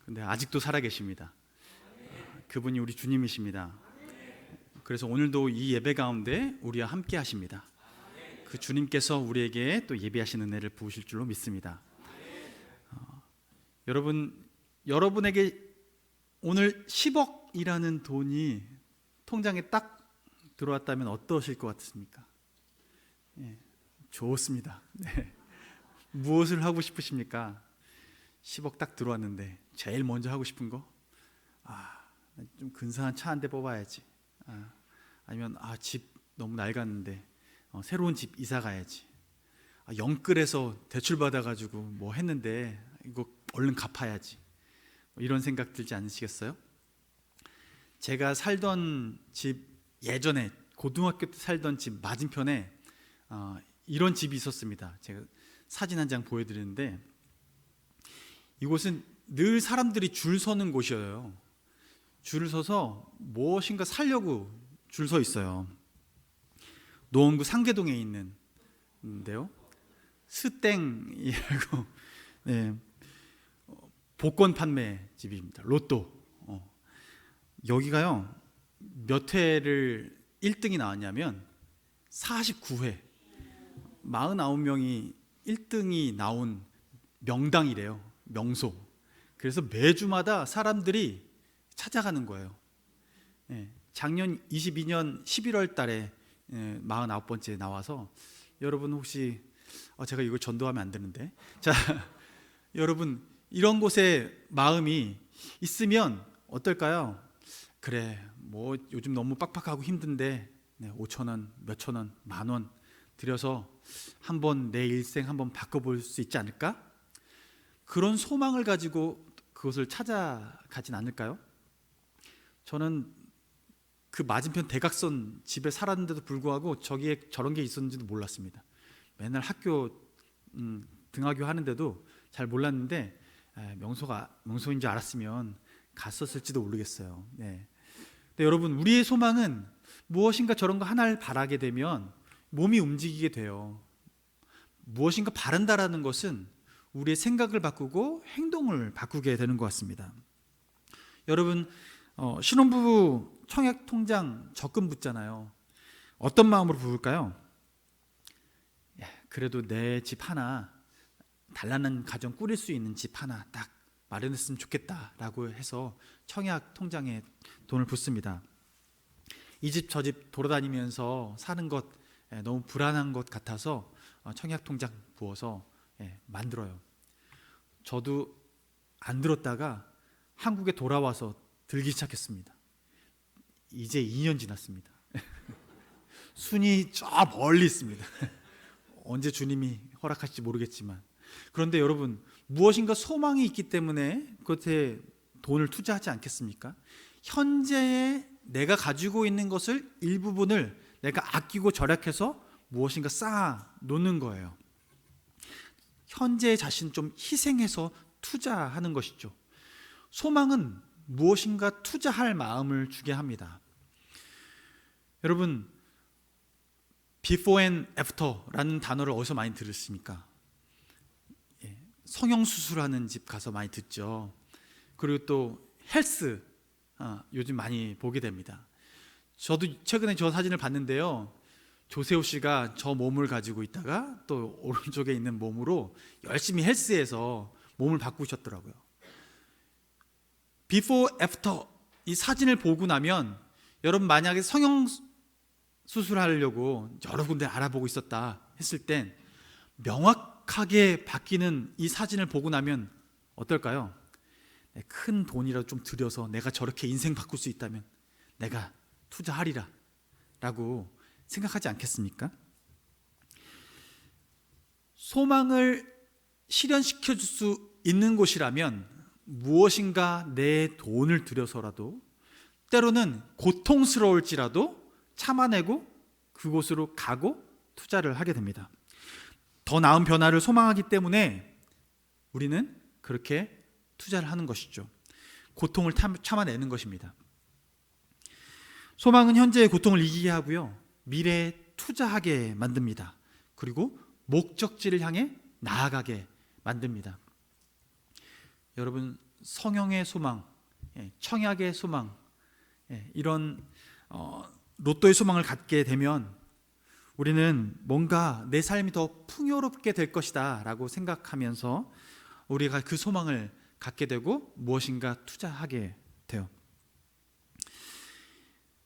근데 아직도 살아계십니다. 그분이 우리 주님이십니다. 그래서 오늘도 이 예배 가운데 우리와 함께 하십니다. 그 주님께서 우리에게 또 예배하시는 은혜를 부으실 줄로 믿습니다. 여러분에게 오늘 10억이라는 돈이 통장에 딱 들어왔다면 어떠실 것 같습니까? 좋습니다. 네. 무엇을 하고 싶으십니까? 10억 딱 들어왔는데 제일 먼저 하고 싶은 거? 좀 근사한 차 한 대 뽑아야지. 아니면 집 너무 낡았는데 새로운 집 이사 가야지. 영끌에서 대출 받아가지고 뭐 했는데 이거 얼른 갚아야지. 이런 생각 들지 않으시겠어요? 제가 살던 집, 예전에 고등학교 때 살던 집 맞은편에 이런 집이 있었습니다. 제가 사진 한 장 보여드리는데, 이곳은 늘 사람들이 줄 서는 곳이에요. 줄을 서서 무엇인가 사려고 줄 서 있어요. 노원구 상계동에 있는데요, 스땡이라고 복권 판매 집입니다. 로또. 여기가요, 몇 회를 1등이 나왔냐면 49회 49명이 1등이 나온 명당이래요. 명소. 그래서 매주마다 사람들이 찾아가는 거예요. 작년 22년 11월 달에 49번째 나와서, 여러분 혹시 제가 이걸 전도하면 안 되는데, 자, 여러분 이런 곳에 마음이 있으면 어떨까요? 그래, 뭐 요즘 너무 빡빡하고 힘든데 5,000원, 몇천 원, 만원 들여서 한번 내 일생 한번 바꿔볼 수 있지 않을까? 그런 소망을 가지고 그것을 찾아가진 않을까요? 저는 그 맞은편 대각선 집에 살았는데도 불구하고 저기에 저런 게 있었는지도 몰랐습니다. 맨날 학교 등하교 하는데도 잘 몰랐는데, 명소인 줄 알았으면 갔었을지도 모르겠어요. 근데 여러분, 우리의 소망은 무엇인가 저런 거 하나를 바라게 되면 몸이 움직이게 돼요. 무엇인가 바란다라는 것은 우리의 생각을 바꾸고 행동을 바꾸게 되는 것 같습니다. 여러분, 신혼부부 청약통장 적금 붓잖아요. 어떤 마음으로 부을까요? 그래도 내 집 하나, 단란한 가정 꾸릴 수 있는 집 하나 딱 마련했으면 좋겠다라고 해서 청약통장에 돈을 붓습니다. 이 집 저 집 돌아다니면서 사는 것 너무 불안한 것 같아서 청약통장 부어서 만들어요. 저도 안 들었다가 한국에 돌아와서 들기 시작했습니다. 이제 2년 지났습니다. 순이 저 멀리 있습니다. 언제 주님이 허락하실지 모르겠지만, 그런데 여러분, 무엇인가 소망이 있기 때문에 그것에 돈을 투자하지 않겠습니까? 현재의 내가 가지고 있는 것을 일부분을 내가 아끼고 절약해서 무엇인가 쌓아 놓는 거예요. 현재의 자신 좀 희생해서 투자하는 것이죠. 소망은 무엇인가 투자할 마음을 주게 합니다. 여러분, before and after라는 단어를 어디서 많이 들으십니까? 성형수술하는 집 가서 많이 듣죠. 그리고 또 헬스, 요즘 많이 보게 됩니다. 저도 최근에 저 사진을 봤는데요, 조세호 씨가 저 몸을 가지고 있다가 또 오른쪽에 있는 몸으로 열심히 헬스해서 몸을 바꾸셨더라고요. before, after 이 사진을 보고 나면, 여러분 만약에 성형수술하려고 여러 군데 알아보고 있었다 했을 땐 명확하게 바뀌는 이 사진을 보고 나면 어떨까요? 큰 돈이라도 좀 들여서 내가 저렇게 인생 바꿀 수 있다면 내가 투자하리라 라고 생각하지 않겠습니까? 소망을 실현시켜 줄 수 있는 곳이라면 무엇인가 내 돈을 들여서라도, 때로는 고통스러울지라도 참아내고 그곳으로 가고 투자를 하게 됩니다. 더 나은 변화를 소망하기 때문에 우리는 그렇게 투자를 하는 것이죠. 고통을 참아내는 것입니다. 소망은 현재의 고통을 이기게 하고요, 미래에 투자하게 만듭니다. 그리고 목적지를 향해 나아가게 만듭니다. 여러분, 성형의 소망, 청약의 소망, 이런 로또의 소망을 갖게 되면 우리는 뭔가 내 삶이 더 풍요롭게 될 것이다 라고 생각하면서 우리가 그 소망을 갖게 되고 무엇인가 투자하게 돼요.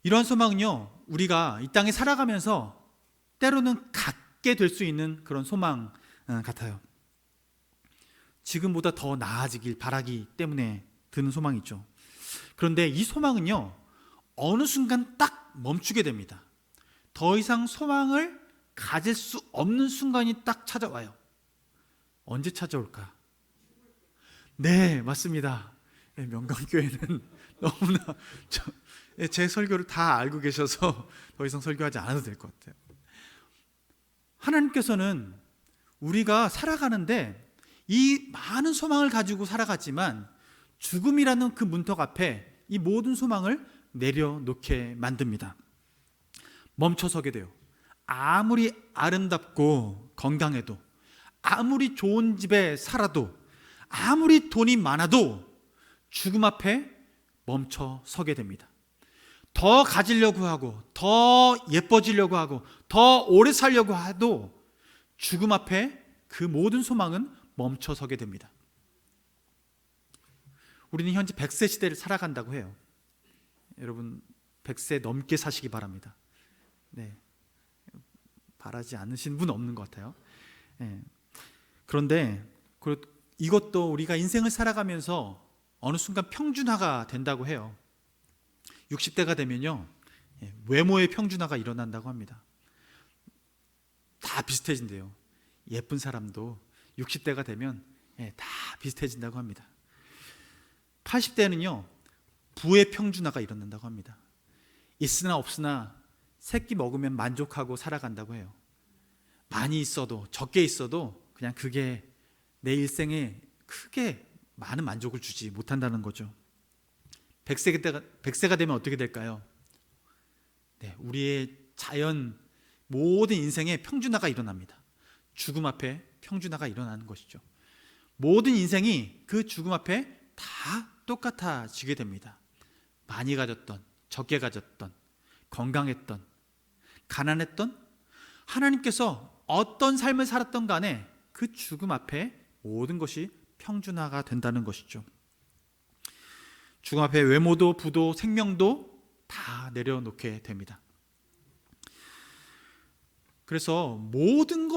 이런 소망은요, 우리가 이 땅에 살아가면서 때로는 갖게 될 수 있는 그런 소망 같아요. 지금보다 더 나아지길 바라기 때문에 드는 소망이죠. 그런데 이 소망은요, 어느 순간 딱 멈추게 됩니다. 더 이상 소망을 가질 수 없는 순간이 딱 찾아와요. 언제 찾아올까? 네, 맞습니다. 명강교회는 너무나 제 설교를 다 알고 계셔서 더 이상 설교하지 않아도 될 것 같아요. 하나님께서는 우리가 살아가는데 이 많은 소망을 가지고 살아갔지만 죽음이라는 그 문턱 앞에 이 모든 소망을 내려놓게 만듭니다. 멈춰서게 돼요. 아무리 아름답고 건강해도, 아무리 좋은 집에 살아도, 아무리 돈이 많아도 죽음 앞에 멈춰서게 됩니다. 더 가지려고 하고, 더 예뻐지려고 하고, 더 오래 살려고 해도 죽음 앞에 그 모든 소망은 멈춰서게 됩니다. 우리는 현재 100세 시대를 살아간다고 해요. 여러분 100세 넘게 사시기 바랍니다. 네, 바라지 않으신 분 없는 것 같아요. 그런데 이것도 우리가 인생을 살아가면서 어느 순간 평준화가 된다고 해요. 60대가 되면요, 외모의 평준화가 일어난다고 합니다. 다 비슷해진대요. 예쁜 사람도 60대가 되면 다 비슷해진다고 합니다. 80대는요, 부의 평준화가 일어난다고 합니다. 있으나 없으나 새끼 먹으면 만족하고 살아간다고 해요. 많이 있어도 적게 있어도 그냥 그게 내 일생에 크게 많은 만족을 주지 못한다는 거죠. 100세가 되면 어떻게 될까요? 네, 우리의 자연 모든 인생에 평준화가 일어납니다. 죽음 앞에 평준화가 일어나는 것이죠. 모든 인생이 그 죽음 앞에 다 똑같아지게 됩니다. 많이 가졌던, 적게 가졌던, 건강했던, 가난했던, 하나님께서 어떤 삶을 살았던 간에 그 죽음 앞에 모든 것이 평준화가 된다는 것이죠. 죽음 앞에 외모도 부도 생명도 다 내려놓게 됩니다. 그래서 모든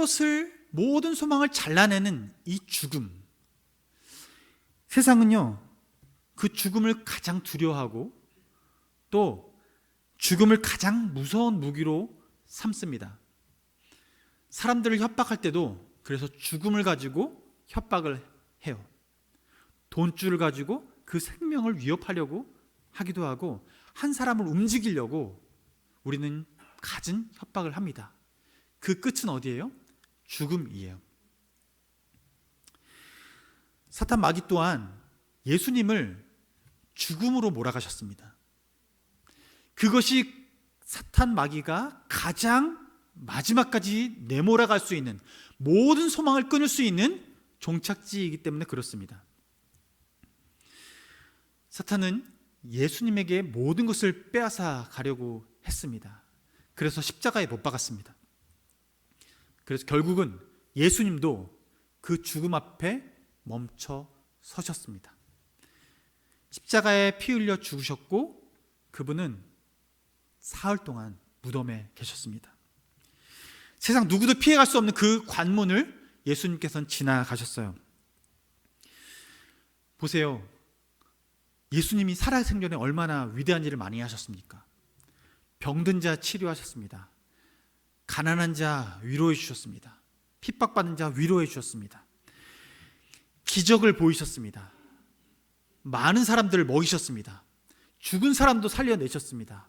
소망을 잘라내는 이 죽음, 세상은요 그 죽음을 가장 두려워하고 또 죽음을 가장 무서운 무기로 삼습니다. 사람들을 협박할 때도 그래서 죽음을 가지고 협박을 해요. 돈줄을 가지고 그 생명을 위협하려고 하기도 하고, 한 사람을 움직이려고 우리는 갖은 협박을 합니다. 그 끝은 어디예요? 죽음이에요. 사탄 마귀 또한 예수님을 죽음으로 몰아가셨습니다. 그것이 사탄 마귀가 가장 마지막까지 내몰아갈 수 있는, 모든 소망을 끊을 수 있는 종착지이기 때문에 그렇습니다. 사탄은 예수님에게 모든 것을 빼앗아 가려고 했습니다. 그래서 십자가에 못 박았습니다. 그래서 결국은 예수님도 그 죽음 앞에 멈춰 서셨습니다. 십자가에 피 흘려 죽으셨고 그분은 사흘 동안 무덤에 계셨습니다. 세상 누구도 피해갈 수 없는 그 관문을 예수님께서는 지나가셨어요. 보세요. 예수님이 살아생전에 얼마나 위대한 일을 많이 하셨습니까? 병든 자 치료하셨습니다. 가난한 자 위로해 주셨습니다. 핍박받는 자 위로해 주셨습니다. 기적을 보이셨습니다. 많은 사람들을 먹이셨습니다. 죽은 사람도 살려내셨습니다.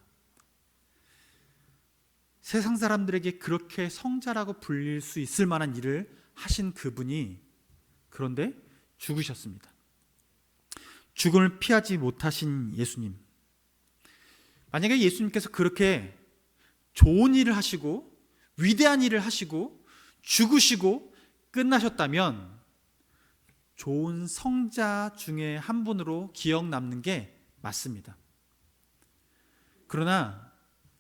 세상 사람들에게 그렇게 성자라고 불릴 수 있을 만한 일을 하신 그분이 그런데 죽으셨습니다. 죽음을 피하지 못하신 예수님, 만약에 예수님께서 그렇게 좋은 일을 하시고 위대한 일을 하시고 죽으시고 끝나셨다면 좋은 성자 중에 한 분으로 기억 남는 게 맞습니다. 그러나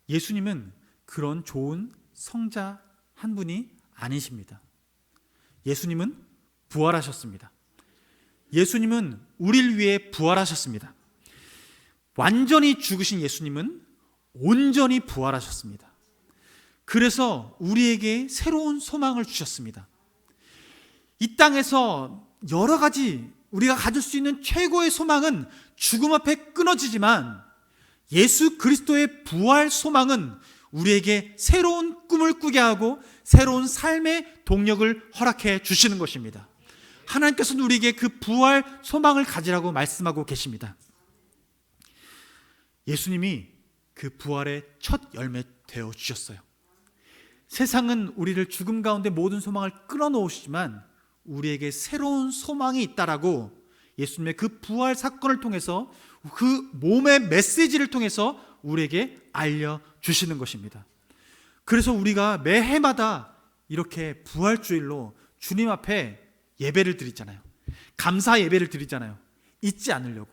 예수님은 그런 좋은 성자 한 분이 아니십니다. 예수님은 부활하셨습니다. 예수님은 우리를 위해 부활하셨습니다. 완전히 죽으신 예수님은 온전히 부활하셨습니다. 그래서 우리에게 새로운 소망을 주셨습니다. 이 땅에서 여러 가지 우리가 가질 수 있는 최고의 소망은 죽음 앞에 끊어지지만 예수 그리스도의 부활 소망은 우리에게 새로운 꿈을 꾸게 하고 새로운 삶의 동력을 허락해 주시는 것입니다. 하나님께서는 우리에게 그 부활 소망을 가지라고 말씀하고 계십니다. 예수님이 그 부활의 첫 열매 되어 주셨어요. 세상은 우리를 죽음 가운데 모든 소망을 끌어놓으시지만 우리에게 새로운 소망이 있다라고 예수님의 그 부활 사건을 통해서 그 몸의 메시지를 통해서 우리에게 알려주시는 것입니다. 그래서 우리가 매해마다 이렇게 부활주일로 주님 앞에 예배를 드리잖아요. 감사 예배를 드리잖아요. 잊지 않으려고.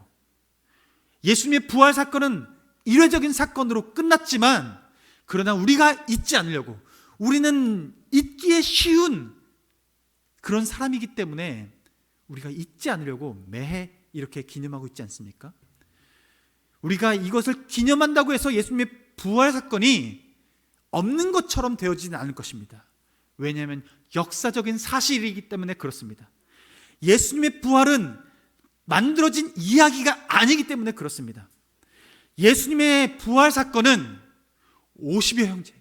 예수님의 부활 사건은 일회적인 사건으로 끝났지만 그러나 우리가 잊지 않으려고, 우리는 잊기에 쉬운 그런 사람이기 때문에 우리가 잊지 않으려고 매해 이렇게 기념하고 있지 않습니까? 우리가 이것을 기념한다고 해서 예수님의 부활 사건이 없는 것처럼 되어지는 않을 것입니다. 왜냐하면 역사적인 사실이기 때문에 그렇습니다. 예수님의 부활은 만들어진 이야기가 아니기 때문에 그렇습니다. 예수님의 부활 사건은 50여 형제,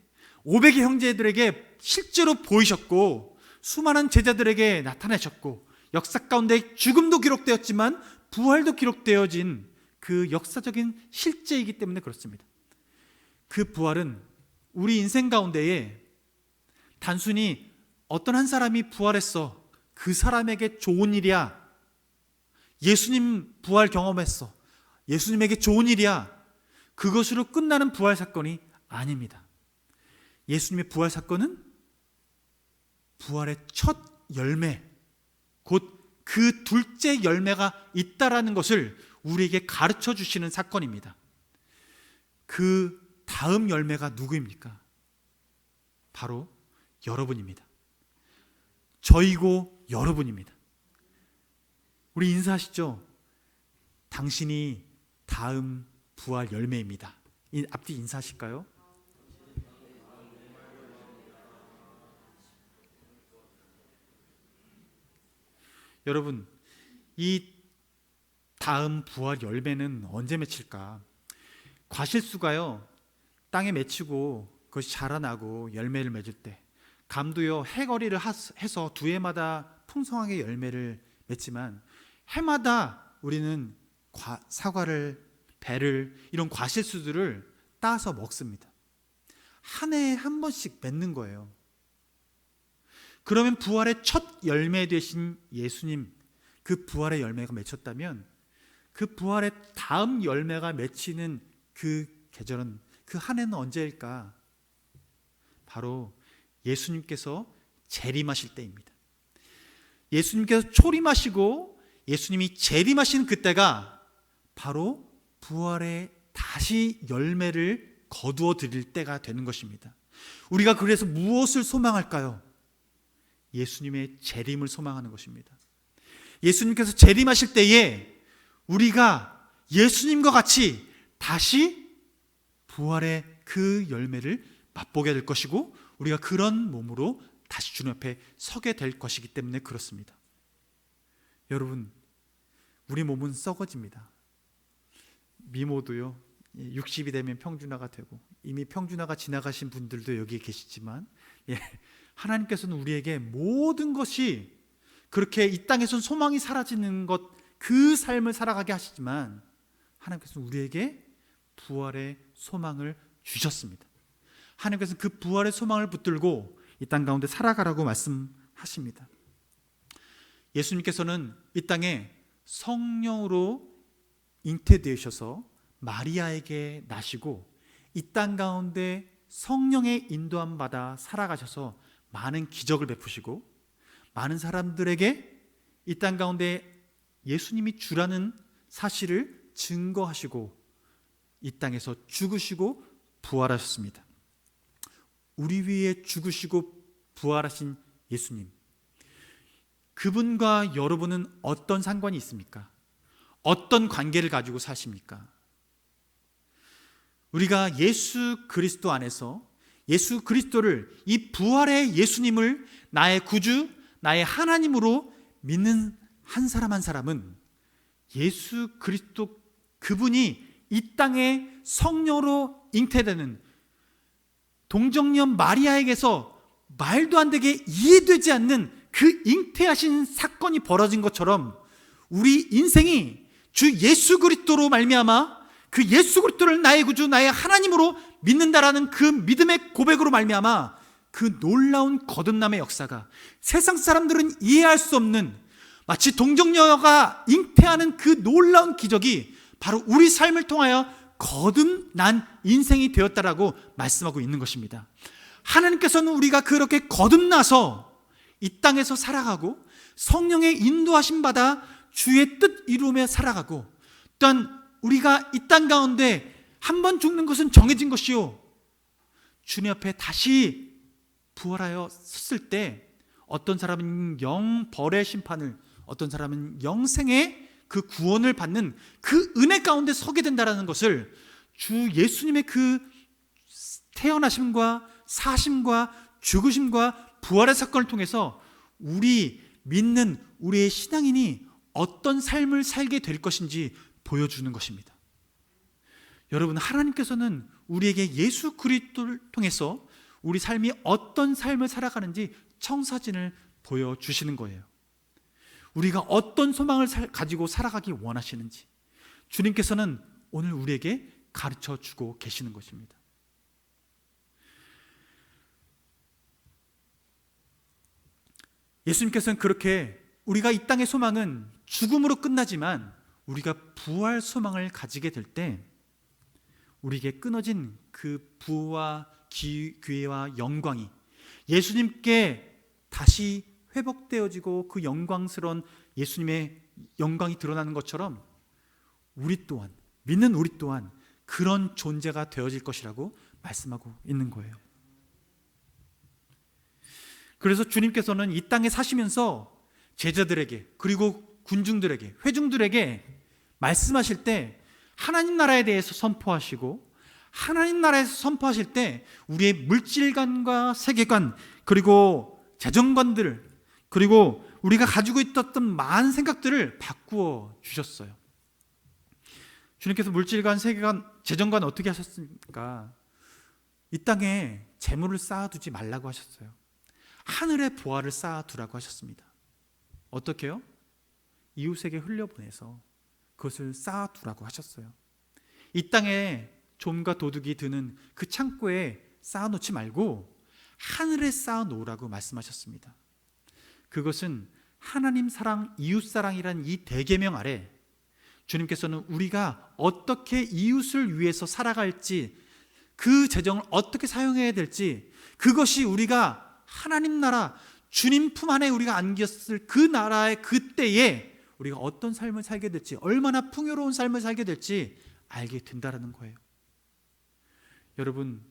500의 형제들에게 실제로 보이셨고 수많은 제자들에게 나타나셨고 역사 가운데 죽음도 기록되었지만 부활도 기록되어진 그 역사적인 실제이기 때문에 그렇습니다. 그 부활은 우리 인생 가운데에 단순히 어떤 한 사람이 부활했어, 그 사람에게 좋은 일이야, 예수님 부활 경험했어, 예수님에게 좋은 일이야, 그것으로 끝나는 부활 사건이 아닙니다. 예수님의 부활 사건은 부활의 첫 열매, 곧 그 둘째 열매가 있다라는 것을 우리에게 가르쳐 주시는 사건입니다. 그 다음 열매가 누구입니까? 바로 여러분입니다. 저이고 여러분입니다. 우리 인사하시죠? 당신이 다음 부활 열매입니다. 앞뒤 인사하실까요? 여러분, 이 다음 부활 열매는 언제 맺힐까? 과실수가요, 땅에 맺히고 그것이 자라나고 열매를 맺을 때, 감도요 해거리를 해서 두 해마다 풍성하게 열매를 맺지만 해마다 우리는 사과를, 배를, 이런 과실수들을 따서 먹습니다. 한 해에 한 번씩 맺는 거예요. 그러면 부활의 첫 열매 되신 예수님, 그 부활의 열매가 맺혔다면 그 부활의 다음 열매가 맺히는 그 계절은, 그 한 해는 언제일까? 바로 예수님께서 재림하실 때입니다. 예수님께서 초림하시고 예수님이 재림하신 그때가 바로 부활의 다시 열매를 거두어 드릴 때가 되는 것입니다. 우리가 그래서 무엇을 소망할까요? 예수님의 재림을 소망하는 것입니다. 예수님께서 재림하실 때에 우리가 예수님과 같이 다시 부활의 그 열매를 맛보게 될 것이고 우리가 그런 몸으로 다시 주님 앞에 서게 될 것이기 때문에 그렇습니다. 여러분, 우리 몸은 썩어집니다. 미모도요, 60이 되면 평준화가 되고, 이미 평준화가 지나가신 분들도 여기에 계시지만, 하나님께서는 우리에게 모든 것이 그렇게 이 땅에선 소망이 사라지는 것, 그 삶을 살아가게 하시지만 하나님께서는 우리에게 부활의 소망을 주셨습니다. 하나님께서는 그 부활의 소망을 붙들고 이 땅 가운데 살아가라고 말씀하십니다. 예수님께서는 이 땅에 성령으로 잉태되셔서 마리아에게 나시고 이 땅 가운데 성령의 인도함 받아 살아가셔서 많은 기적을 베푸시고 많은 사람들에게 이 땅 가운데 예수님이 주라는 사실을 증거하시고 이 땅에서 죽으시고 부활하셨습니다. 우리 위해 죽으시고 부활하신 예수님, 그분과 여러분은 어떤 상관이 있습니까? 어떤 관계를 가지고 사십니까? 우리가 예수 그리스도 안에서 예수 그리스도를, 이 부활의 예수님을 나의 구주, 나의 하나님으로 믿는 한 사람 한 사람은 예수 그리스도, 그분이 이 땅에 성령으로 잉태되는 동정녀 마리아에게서 말도 안 되게 이해되지 않는 그 잉태하신 사건이 벌어진 것처럼 우리 인생이 주 예수 그리스도로 말미암아, 그 예수 그리스도를 나의 구주, 나의 하나님으로 믿는다라는 그 믿음의 고백으로 말미암아 그 놀라운 거듭남의 역사가 세상 사람들은 이해할 수 없는, 마치 동정녀가 잉태하는 그 놀라운 기적이 바로 우리 삶을 통하여 거듭난 인생이 되었다라고 말씀하고 있는 것입니다. 하나님께서는 우리가 그렇게 거듭나서 이 땅에서 살아가고 성령의 인도하심 받아 주의 뜻 이루며 살아가고, 또한 우리가 이 땅 가운데 한 번 죽는 것은 정해진 것이요, 주님 앞에 다시 부활하여 섰을 때 어떤 사람은 영벌의 심판을, 어떤 사람은 영생의 그 구원을 받는 그 은혜 가운데 서게 된다는 것을 주 예수님의 그 태어나심과 사심과 죽으심과 부활의 사건을 통해서 우리 믿는 우리의 신앙인이 어떤 삶을 살게 될 것인지 보여주는 것입니다. 여러분, 하나님께서는 우리에게 예수 그리스도를 통해서 우리 삶이 어떤 삶을 살아가는지 청사진을 보여주시는 거예요. 우리가 어떤 소망을 가지고 살아가기 원하시는지 주님께서는 오늘 우리에게 가르쳐 주고 계시는 것입니다. 예수님께서는 그렇게 우리가 이 땅의 소망은 죽음으로 끝나지만 우리가 부활 소망을 가지게 될 때 우리에게 끊어진 그 부와 기회와 영광이 예수님께 다시 회복되어지고 그 영광스러운 예수님의 영광이 드러나는 것처럼 우리 또한, 믿는 우리 또한 그런 존재가 되어질 것이라고 말씀하고 있는 거예요. 그래서 주님께서는 이 땅에 사시면서 제자들에게, 그리고 군중들에게, 회중들에게 말씀하실 때 하나님 나라에 대해서 선포하시고, 하나님 나라에서 선포하실 때 우리의 물질관과 세계관, 그리고 재정관들을, 그리고 우리가 가지고 있었던 많은 생각들을 바꾸어 주셨어요. 주님께서 물질관, 세계관, 재정관 어떻게 하셨습니까? 이 땅에 재물을 쌓아두지 말라고 하셨어요. 하늘의 보화를 쌓아두라고 하셨습니다. 어떻게요? 이웃에게 흘려보내서 그것을 쌓아두라고 하셨어요. 이 땅에 좀과 도둑이 드는 그 창고에 쌓아놓지 말고 하늘에 쌓아놓으라고 말씀하셨습니다. 그것은 하나님 사랑, 이웃 사랑이란 이 대계명 아래 주님께서는 우리가 어떻게 이웃을 위해서 살아갈지, 그 재정을 어떻게 사용해야 될지, 그것이 우리가 하나님 나라, 주님 품 안에 우리가 안겼을 그 나라의 그때에 우리가 어떤 삶을 살게 될지, 얼마나 풍요로운 삶을 살게 될지 알게 된다는 거예요. 여러분,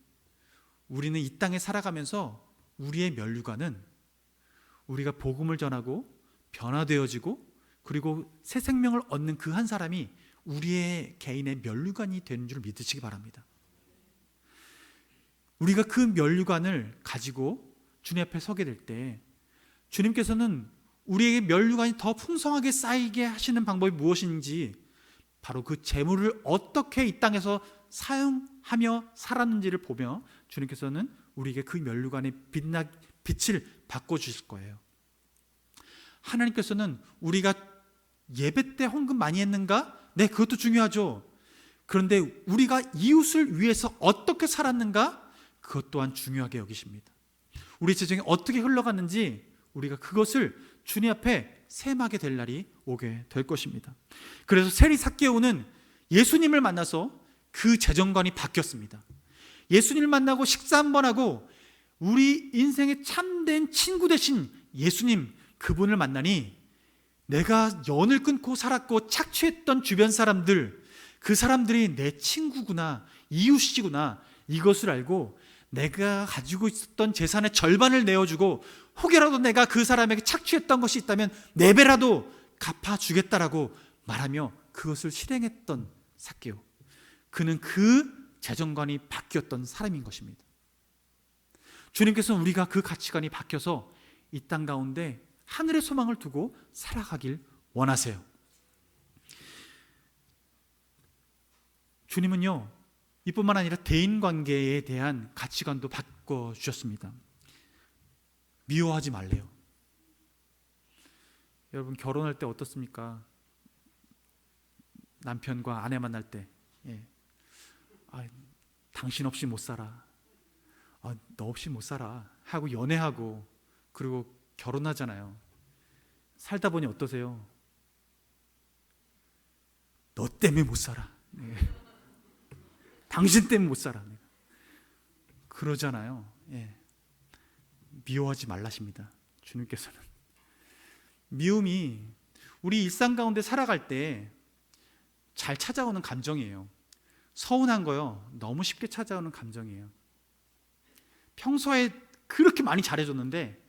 우리는 이 땅에 살아가면서 우리의 면류관은 우리가 복음을 전하고 변화되어지고 그리고 새 생명을 얻는 그 한 사람이 우리의 개인의 면류관이 되는 줄 믿으시기 바랍니다. 우리가 그 면류관을 가지고 주님 앞에 서게 될 때 주님께서는 우리에게 면류관이 더 풍성하게 쌓이게 하시는 방법이 무엇인지, 바로 그 재물을 어떻게 이 땅에서 사용하며 살았는지를 보며 주님께서는 우리에게 그 면류관의 빛을 바꿔주실 거예요. 하나님께서는 우리가 예배 때 헌금 많이 했는가? 네, 그것도 중요하죠. 그런데 우리가 이웃을 위해서 어떻게 살았는가? 그것 또한 중요하게 여기십니다. 우리 재정이 어떻게 흘러갔는지 우리가 그것을 주님 앞에 셈하게 될 날이 오게 될 것입니다. 그래서 세리 삭개오는 예수님을 만나서 그 재정관이 바뀌었습니다. 예수님을 만나고 식사 한번 하고 우리 인생의 참된 친구 되신 예수님, 그분을 만나니 내가 연을 끊고 살았고 착취했던 주변 사람들, 그 사람들이 내 친구구나, 이웃이구나, 이것을 알고 내가 가지고 있었던 재산의 절반을 내어주고 혹여라도 내가 그 사람에게 착취했던 것이 있다면 4배라도 갚아주겠다라고 말하며 그것을 실행했던 삭개오. 그는 그 재정관이 바뀌었던 사람인 것입니다. 주님께서는 우리가 그 가치관이 바뀌어서 이 땅 가운데 하늘의 소망을 두고 살아가길 원하세요. 주님은요, 이뿐만 아니라 대인관계에 대한 가치관도 바꿔주셨습니다. 미워하지 말래요. 여러분, 결혼할 때 어떻습니까? 남편과 아내 만날 때, 당신 없이 못 살아, 너 없이 못 살아 하고 연애하고 그리고 결혼하잖아요. 살다 보니 어떠세요? 너 때문에 못 살아. 당신 때문에 못 살아. 그러잖아요. 미워하지 말라십니다. 주님께서는. 미움이 우리 일상 가운데 살아갈 때 잘 찾아오는 감정이에요. 서운한 거요, 너무 쉽게 찾아오는 감정이에요. 평소에 그렇게 많이 잘해줬는데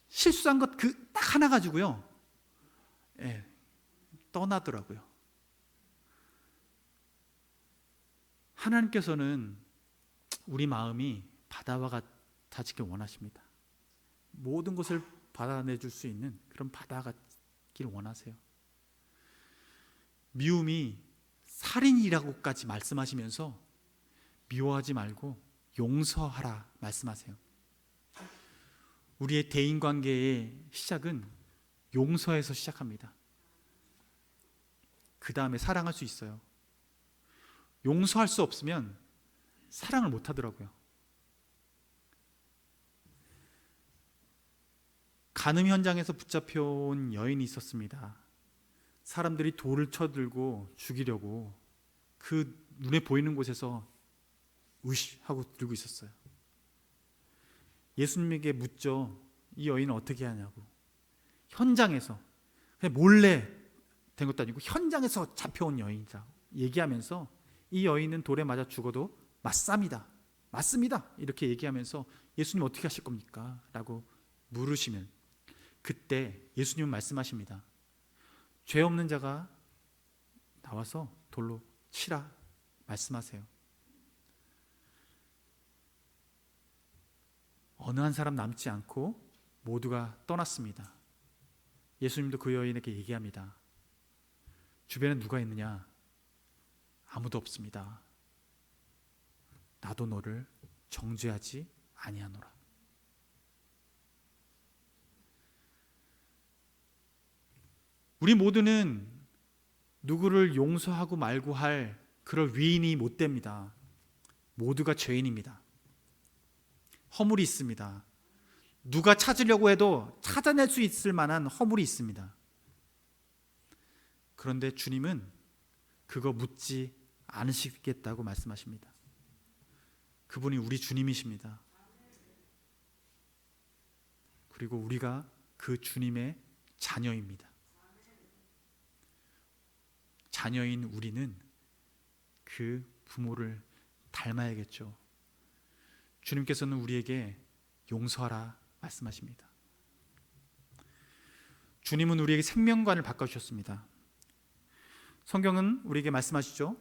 실수한 것 그 딱 하나 가지고요, 떠나더라고요. 하나님께서는 우리 마음이 바다와 같아지길 원하십니다. 모든 것을 받아내줄 수 있는 그런 바다 같길 원하세요. 미움이 살인이라고까지 말씀하시면서 미워하지 말고 용서하라 말씀하세요. 우리의 대인관계의 시작은 용서에서 시작합니다. 그 다음에 사랑할 수 있어요. 용서할 수 없으면 사랑을 못 하더라고요. 간음 현장에서 붙잡혀온 여인이 있었습니다. 사람들이 돌을 쳐들고 죽이려고 그 눈에 보이는 곳에서 으시 하고 들고 있었어요. 예수님에게 묻죠. 이 여인은 어떻게 하냐고. 현장에서, 그냥 몰래 된 것도 아니고 현장에서 잡혀온 여인이라고 얘기하면서 이 여인은 돌에 맞아 죽어도 맞습니다. 이렇게 얘기하면서 예수님 어떻게 하실 겁니까? 라고 물으시면 그때 예수님은 말씀하십니다. 죄 없는 자가 나와서 돌로 치라 말씀하세요. 어느 한 사람 남지 않고 모두가 떠났습니다. 예수님도 그 여인에게 얘기합니다. 주변에 누가 있느냐? 아무도 없습니다. 나도 너를 정죄하지 아니하노라. 우리 모두는 누구를 용서하고 말고 할 그럴 위인이 못 됩니다. 모두가 죄인입니다. 허물이 있습니다. 누가 찾으려고 해도 찾아낼 수 있을 만한 허물이 있습니다. 그런데 주님은 그거 묻지 않으시겠다고 말씀하십니다. 그분이 우리 주님이십니다. 그리고 우리가 그 주님의 자녀입니다. 자녀인 우리는 그 부모를 닮아야겠죠. 주님께서는 우리에게 용서하라 말씀하십니다. 주님은 우리에게 생명관을 바꿔주셨습니다. 성경은 우리에게 말씀하시죠.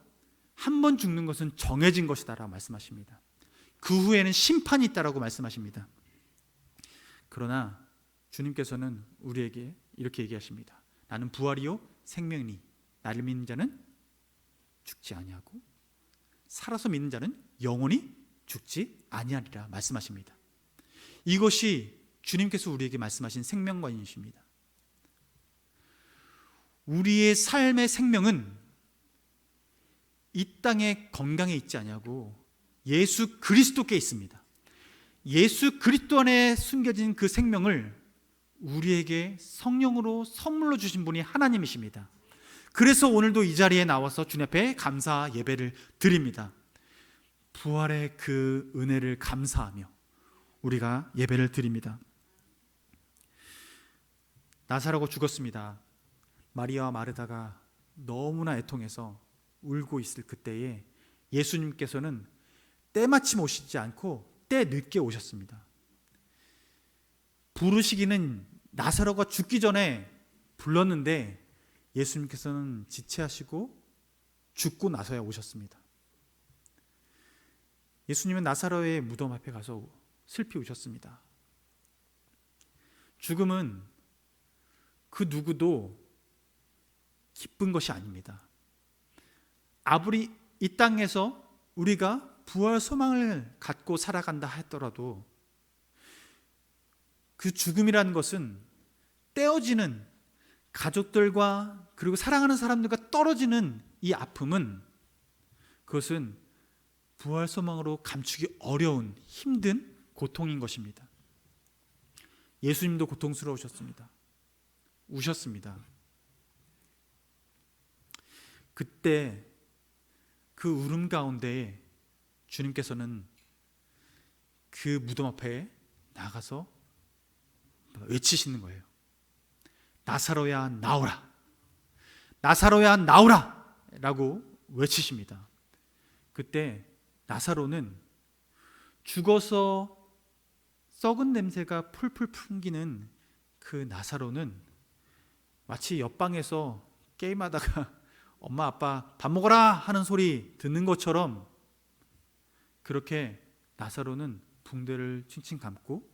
한 번 죽는 것은 정해진 것이다 라고 말씀하십니다. 그 후에는 심판이 있다라고 말씀하십니다. 그러나 주님께서는 우리에게 이렇게 얘기하십니다. 나는 부활이요 생명이니 나를 믿는 자는 죽지 아니하고 살아서 믿는 자는 영원히 죽지 아니하리라 말씀하십니다. 이것이 주님께서 우리에게 말씀하신 생명관이십니다. 우리의 삶의 생명은 이 땅의 건강에 있지 아니하고 예수 그리스도께 있습니다. 예수 그리스도 안에 숨겨진 그 생명을 우리에게 성령으로 선물로 주신 분이 하나님이십니다. 그래서 오늘도 이 자리에 나와서 주님 앞에 감사 예배를 드립니다. 부활의 그 은혜를 감사하며 우리가 예배를 드립니다. 나사로가 죽었습니다. 마리아와 마르다가 너무나 애통해서 울고 있을 그때에 예수님께서는 때마침 오시지 않고 때 늦게 오셨습니다. 부르시기는 나사로가 죽기 전에 불렀는데 예수님께서는 지체하시고 죽고 나서야 오셨습니다. 예수님은 나사로의 무덤 앞에 가서 슬피 우셨습니다. 죽음은 그 누구도 기쁜 것이 아닙니다. 아무리 이 땅에서 우리가 부활 소망을 갖고 살아간다 하더라도 그 죽음이라는 것은 떼어지는 가족들과 그리고 사랑하는 사람들과 떨어지는 이 아픔은, 그것은 부활 소망으로 감추기 어려운 힘든 고통인 것입니다. 예수님도 고통스러우셨습니다. 우셨습니다. 그때 그 울음 가운데에 주님께서는 그 무덤 앞에 나가서 외치시는 거예요. 나사로야 나오라, 나사로야 나오라 라고 외치십니다. 그때 나사로는 죽어서 썩은 냄새가 풀풀 풍기는 그 나사로는 마치 옆방에서 게임하다가 엄마 아빠 밥 먹어라 하는 소리 듣는 것처럼 그렇게 나사로는 붕대를 칭칭 감고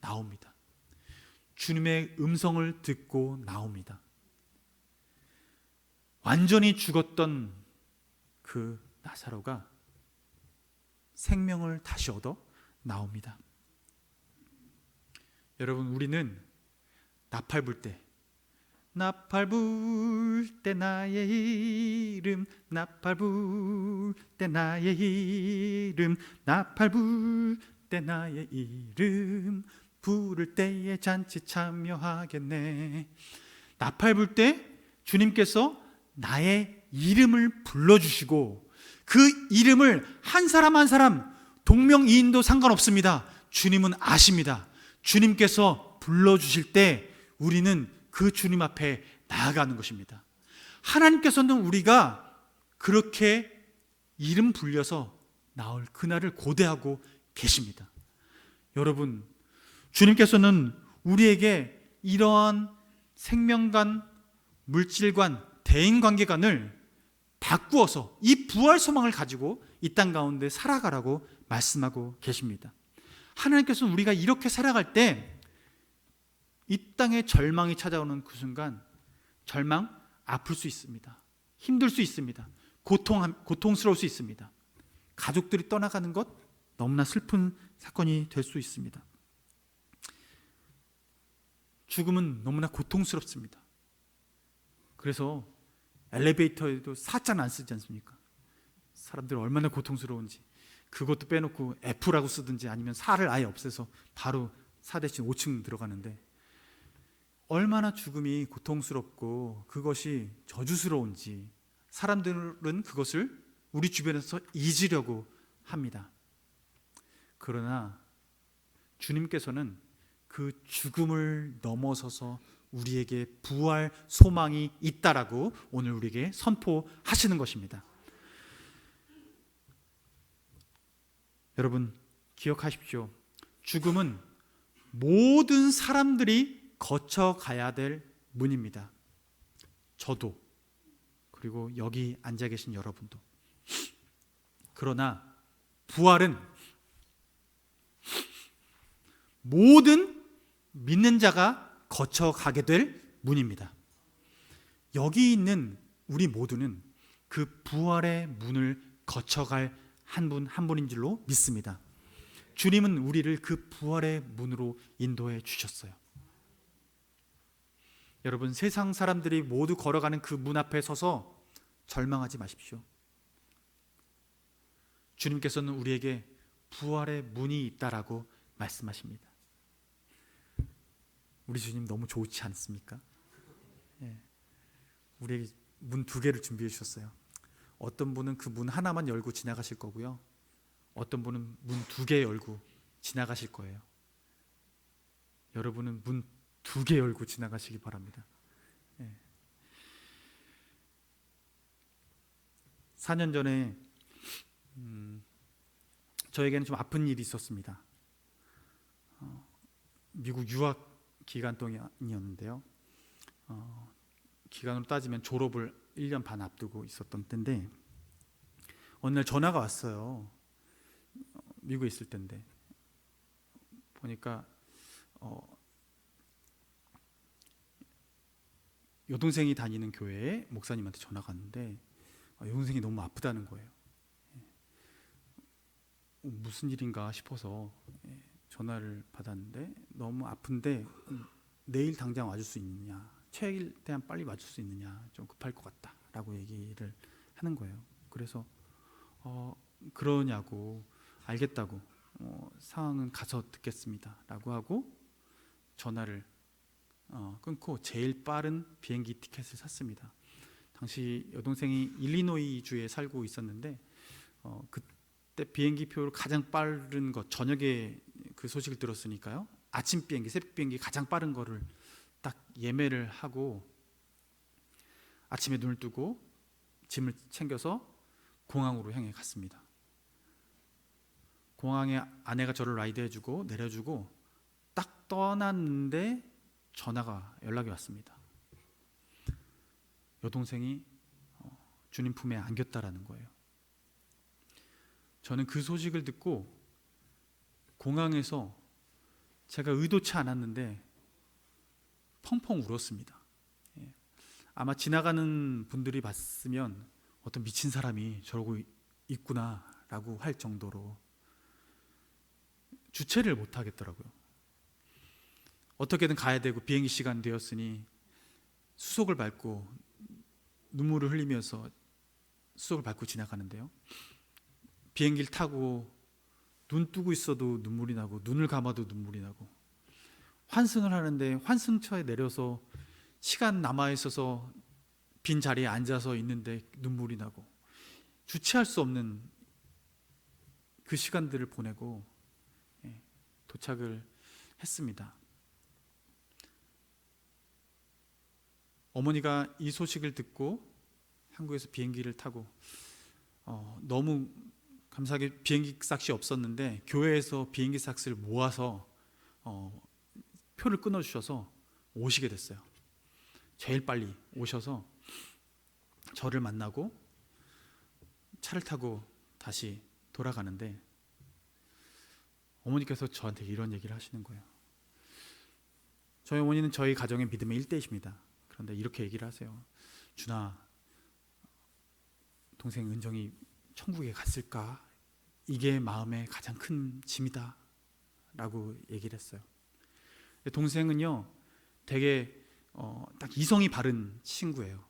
나옵니다. 주님의 음성을 듣고 나옵니다. 완전히 죽었던 그 나사로가 생명을 다시 얻어 나옵니다. 여러분, 우리는 나팔 불 때, 나팔 불 때 나의 이름, 나팔 불 때 나의 이름, 나팔 불 때 나의 이름, 부를 때에 잔치 참여하겠네. 나팔 불 때 주님께서 나의 이름을 불러주시고 그 이름을 한 사람 한 사람 동명이인도 상관없습니다. 주님은 아십니다. 주님께서 불러주실 때 우리는 그 주님 앞에 나아가는 것입니다. 하나님께서는 우리가 그렇게 이름 불려서 나올 그날을 고대하고 계십니다. 여러분, 주님께서는 우리에게 이러한 생명관, 물질관, 대인관계관을 바꾸어서 이 부활 소망을 가지고 이 땅 가운데 살아가라고 말씀하고 계십니다. 하나님께서는 우리가 이렇게 살아갈 때 이 땅에 절망이 찾아오는 그 순간 절망, 아플 수 있습니다. 힘들 수 있습니다. 고통스러울 수 있습니다. 가족들이 떠나가는 것 너무나 슬픈 사건이 될 수 있습니다. 죽음은 너무나 고통스럽습니다. 그래서 엘리베이터에도 사자는 안 쓰지 않습니까? 사람들이 얼마나 고통스러운지 그것도 빼놓고 F라고 쓰든지 아니면 4를 아예 없애서 바로 4 대신 5층 들어가는데 얼마나 죽음이 고통스럽고 그것이 저주스러운지 사람들은 그것을 우리 주변에서 잊으려고 합니다. 그러나 주님께서는 그 죽음을 넘어서서 우리에게 부활 소망이 있다라고 오늘 우리에게 선포하시는 것입니다. 여러분, 기억하십시오. 죽음은 모든 사람들이 거쳐가야 될 문입니다. 저도, 그리고 여기 앉아 계신 여러분도. 그러나 부활은 모든 믿는 자가 거쳐가게 될 문입니다. 여기 있는 우리 모두는 그 부활의 문을 거쳐갈 한 분 한 분인 줄로 믿습니다. 주님은 우리를 그 부활의 문으로 인도해 주셨어요. 여러분, 세상 사람들이 모두 걸어가는 그 문 앞에 서서 절망하지 마십시오. 주님께서는 우리에게 부활의 문이 있다라고 말씀하십니다. 우리 주님 너무 좋지 않습니까? 우리에게 문 2개를 준비해 주셨어요. 어떤 분은 그 문 하나만 열고 지나가실 거고요. 어떤 분은 문 2개 열고 지나가실 거예요. 여러분은 문 2개 열고 지나가시기 바랍니다. 4년 전에 저에게는 좀 아픈 일이 있었습니다. 미국 유학 기간 동안이었는데요. 기간으로 따지면 졸업을 1년 반 앞두고 있었던 때인데 어느 날 전화가 왔어요. 미국에 있을 때인데 보니까 여동생이 다니는 교회에 목사님한테 전화가 왔는데 여동생이 너무 아프다는 거예요. 무슨 일인가 싶어서 전화를 받았는데 너무 아픈데 내일 당장 와줄 수 있느냐, 최대한 빨리 와줄 수 있느냐, 좀 급할 것 같다 라고 얘기를 하는 거예요. 그래서 그러냐고, 알겠다고, 상황은 가서 듣겠습니다 라고 하고 전화를 끊고 제일 빠른 비행기 티켓을 샀습니다. 당시 여동생이 일리노이 주에 살고 있었는데 그때 비행기 표를 가장 빠른 것, 저녁에 그 소식을 들었으니까요, 아침 비행기, 새벽 비행기 가장 빠른 거를 딱 예매를 하고 아침에 눈을 뜨고 짐을 챙겨서 공항으로 향해 갔습니다. 공항에 아내가 저를 라이드해주고 내려주고 딱 떠났는데 연락이 왔습니다. 여동생이 주님 품에 안겼다라는 거예요. 저는 그 소식을 듣고 공항에서 제가 의도치 않았는데 펑펑 울었습니다. 아마 지나가는 분들이 봤으면 어떤 미친 사람이 저러고 있구나라고 할 정도로 주체를 못 하겠더라고요. 어떻게든 가야 되고 비행기 시간 되었으니 수속을 밟고 눈물을 흘리면서 수속을 밟고 지나가는데요, 비행기를 타고 눈 뜨고 있어도 눈물이 나고 눈을 감아도 눈물이 나고 환승을 하는데 환승처에 내려서 시간 남아 있어서 빈 자리에 앉아서 있는데 눈물이 나고 주체할 수 없는 그 시간들을 보내고 도착을 했습니다. 어머니가 이 소식을 듣고 한국에서 비행기를 타고 너무 감사하게 비행기 싹이 없었는데 교회에서 비행기 싹을 모아서 표를 끊어주셔서 오시게 됐어요. 제일 빨리 오셔서 저를 만나고 차를 타고 다시 돌아가는데 어머니께서 저한테 이런 얘기를 하시는 거예요. 저희 어머니는 저희 가정의 믿음의 1대이십니다. 그런데 이렇게 얘기를 하세요. 준아, 동생 은정이 천국에 갔을까? 이게 마음의 가장 큰 짐이다 라고 얘기를 했어요. 동생은요 되게 딱 이성이 바른 친구예요.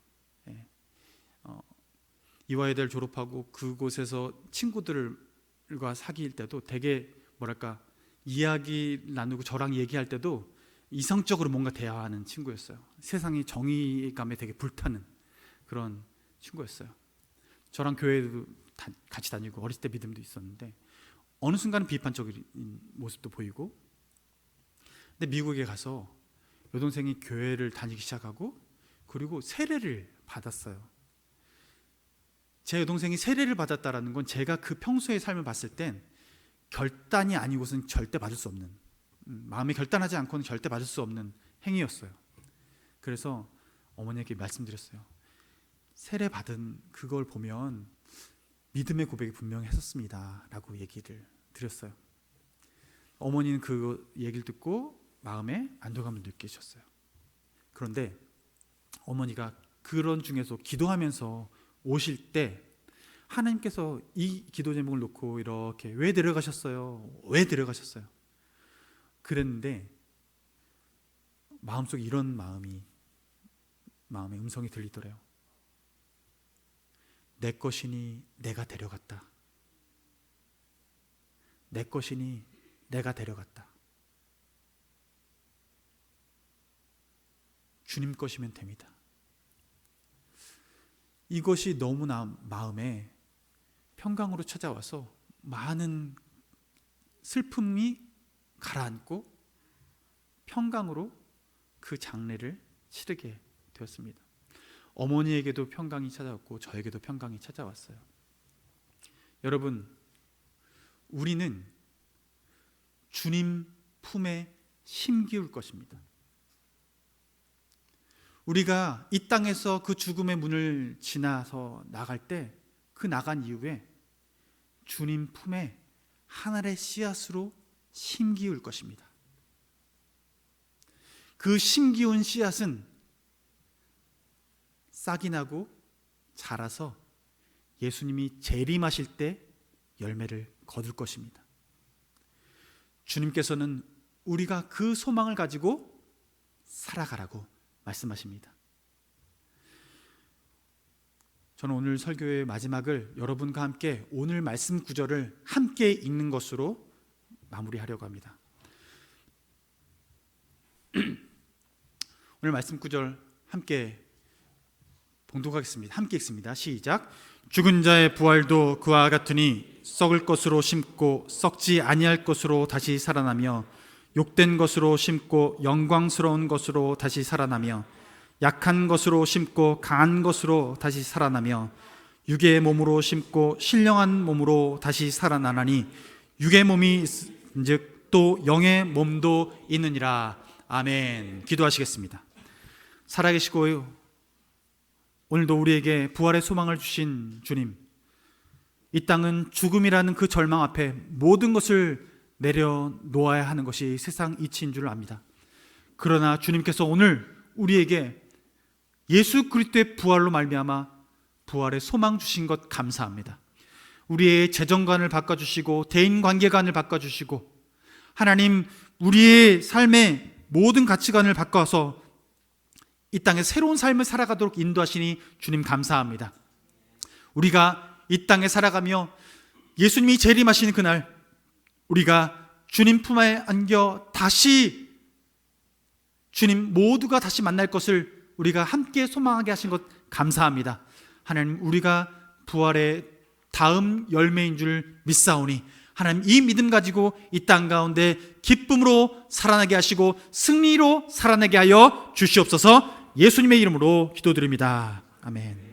이화여대를 졸업하고 그곳에서 친구들과 사귈 때도 되게 뭐랄까 이야기 나누고 저랑 얘기할 때도 이성적으로 뭔가 대화하는 친구였어요. 세상이 정의감에 되게 불타는 그런 친구였어요. 저랑 교회도 같이 다니고 어렸을 때 믿음도 있었는데 어느 순간은 비판적인 모습도 보이고, 근데 미국에 가서 여동생이 교회를 다니기 시작하고 그리고 세례를 받았어요. 제 여동생이 세례를 받았다라는 건 제가 그 평소의 삶을 봤을 땐 결단이 아니고서는 절대 받을 수 없는, 마음에 결단하지 않고는 절대 받을 수 없는 행위였어요. 그래서 어머니에게 말씀드렸어요. 세례 받은 그걸 보면 믿음의 고백이 분명히 했었습니다 라고 얘기를 드렸어요. 어머니는 그 얘기를 듣고 마음에 안도감을 느끼셨어요. 그런데 어머니가 그런 중에서 기도하면서 오실 때 하나님께서 이 기도 제목을 놓고 이렇게 왜 데려가셨어요? 왜 데려가셨어요? 그랬는데 마음속에 이런 마음의 음성이 들리더래요. 내 것이니 내가 데려갔다. 내 것이니 내가 데려갔다. 주님 것이면 됩니다. 이것이 너무나 마음에 평강으로 찾아와서 많은 슬픔이 가라앉고 평강으로 그 장례를 치르게 되었습니다. 어머니에게도 평강이 찾아왔고 저에게도 평강이 찾아왔어요. 여러분, 우리는 주님 품에 심기울 것입니다. 우리가 이 땅에서 그 죽음의 문을 지나서 나갈 때, 그 나간 이후에 주님 품에 하늘의 씨앗으로 심기울 것입니다. 그 심기운 씨앗은 싹이 나고 자라서 예수님이 재림하실 때 열매를 거둘 것입니다. 주님께서는 우리가 그 소망을 가지고 살아가라고 말씀하십니다. 저는 오늘 설교의 마지막을 여러분과 함께 오늘 말씀 구절을 함께 읽는 것으로 마무리하려고 합니다. 오늘 말씀 구절 함께 봉독하겠습니다. 함께 읽습니다. 시작. 죽은 자의 부활도 그와 같으니 썩을 것으로 심고 썩지 아니할 것으로 다시 살아나며 욕된 것으로 심고 영광스러운 것으로 다시 살아나며 약한 것으로 심고 강한 것으로 다시 살아나며 육의 몸으로 심고 신령한 몸으로 다시 살아나나니 육의 몸이 즉 또 영의 몸도 있느니라. 아멘. 기도하시겠습니다. 살아계시고 오늘도 우리에게 부활의 소망을 주신 주님, 이 땅은 죽음이라는 그 절망 앞에 모든 것을 내려놓아야 하는 것이 세상 이치인 줄 압니다. 그러나 주님께서 오늘 우리에게 예수 그리스도의 부활로 말미암아 부활의 소망 주신 것 감사합니다. 우리의 재정관을 바꿔주시고 대인관계관을 바꿔주시고 하나님, 우리의 삶의 모든 가치관을 바꿔서 이 땅에 새로운 삶을 살아가도록 인도하시니 주님 감사합니다. 우리가 이 땅에 살아가며 예수님이 재림하시는 그날 우리가 주님 품에 안겨 다시 주님 모두가 다시 만날 것을 우리가 함께 소망하게 하신 것 감사합니다. 하나님, 우리가 부활의 다음 열매인 줄 믿사오니 하나님, 이 믿음 가지고 이 땅 가운데 기쁨으로 살아나게 하시고 승리로 살아나게 하여 주시옵소서. 예수님의 이름으로 기도드립니다. 아멘.